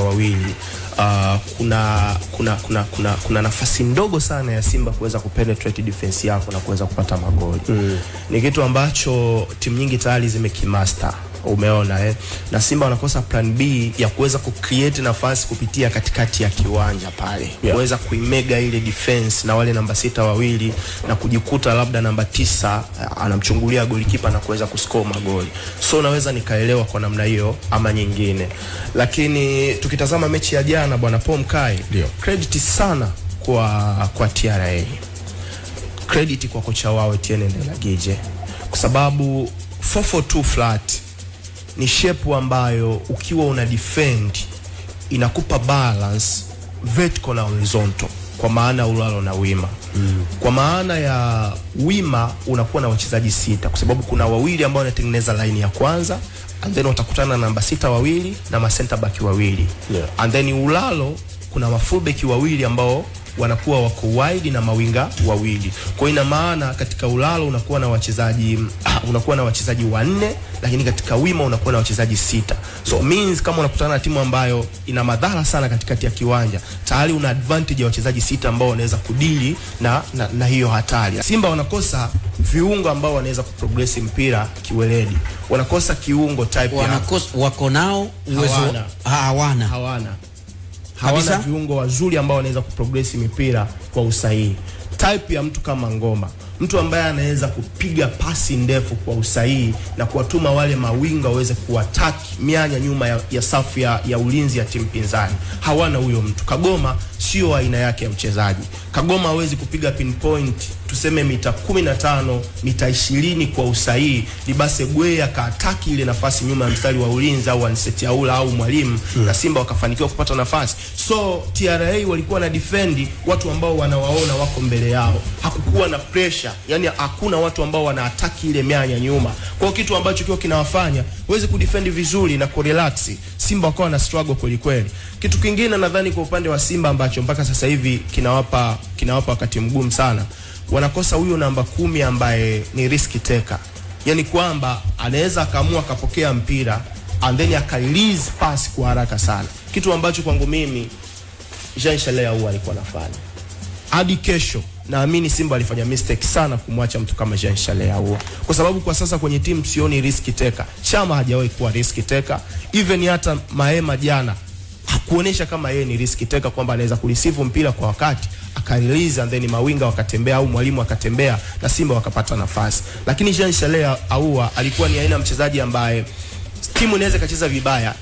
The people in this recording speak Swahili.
wawili, kuna nafasi ndogo sana ya Simba kuweza kupenetrate defense yako na kuweza kupata magoli. Ni kitu ambacho timu nyingi tayari zimekimaster. Umeona na Simba wanakosa plan B ya kuweza kucreate nafasi kupitia katikati ya kiwanja pale, kuweza kuimega ile defense na wale namba 6 wawili na kujikuta labda namba 9 anamchungulia golikipa na kuweza kuscore magoli. So naweza nikaelewa kwa namna hiyo ama nyingine. Lakini tukitazama mechi ya jana bwana Paul Mkai, credit sana kwa TRA. Credit kwa kocha wao Etienne Ndelagije, kwa sababu 4-4-2 flat ni shape ambayo ukiwa una defend inakupa balance vertical na horizontal, kwa maana ulalo na wima. Kwa maana ya wima unakuwa na wachezaji 6, kwa sababu kuna wawili ambao wanatengeneza line ya kwanza, and then watakutana na namba 6 wawili na ma center back wawili, and then ulalo kuna ma full back wawili ambao wanakuwa wako wide na mawinga wawili. Kwa ina maana katika ulalo unakuwa na wachezaji 4, lakini katika wima unakuwa na wachezaji 6. So means kama unakutana na timu ambayo ina madhara sana katikati ya kiwanja, tayari una advantage ya wachezaji 6 ambao wanaweza kudili na hiyo hatari. Simba wanakosa viungo ambao wanaweza kuprogress mpira kiweledi. Wanakosa kiungo type wako nao uwezo hawana viungo wazuri ambao wanaweza kuprogress mipira kwa usahihi. Type ya mtu kama Ngoma, mtu ambaye anaweza kupiga pasi ndefu kwa usahihi na kuwatuma wale mawinga waweze kuattack mianya nyuma ya safu ya ulinzi ya timu pinzani. Hawana huyo mtu. Kagoma sio aina yake ya mchezaji. Kagoma hawezi kupiga pinpoint tuseme mita 15, mita 20 kwa usahihi. Libase Gwe akaataki ile nafasi nyuma ya mstari wa ulinzi au Anseti Aula au Mwalimu na Simba wakafanikiwa kupata nafasi. So TRA walikuwa na defend watu ambao wanawaona wako mbele yao. Hakukuwa na pressure, yani hakuna watu ambao wanaataki ile mianya nyuma. Kwa kitu ambacho kio kinawafanya waweze kudefend vizuri na kurelax. Simba wakawa na struggle kweli kweli. Kitu kingine nadhani kwa upande wa Simba ambacho mpaka sasa hivi kinawapa wakati mgumu sana, wanakosa huyo namba 10 ambaye ni risk taker. Yani kwamba anaweza akaamua akapokea mpira and then aka-release pass kwa haraka sana. Kitu ambacho kwangu mimi Jean Chalea huwa alikuwa anafanya. Hadi kesho naamini Simba alifanya mistake sana kumwacha mtu kama Jean Chalea huwa. Kwa sababu kwa sasa kwenye timu sioni risk taker. Chama hajawahi kuwa risk taker. Even hata Mahema jana hakuonesha kama yeye ni risk taker, kwamba anaweza kureceive mpira kwa wakati aka-release and then mawinga wakatembea au Mwalimu akatembea na Simba wakapata nafasi. Lakini Jean Chalea huwa alikuwa ni aina mchezaji ambaye timu inaweza kacheza vibaya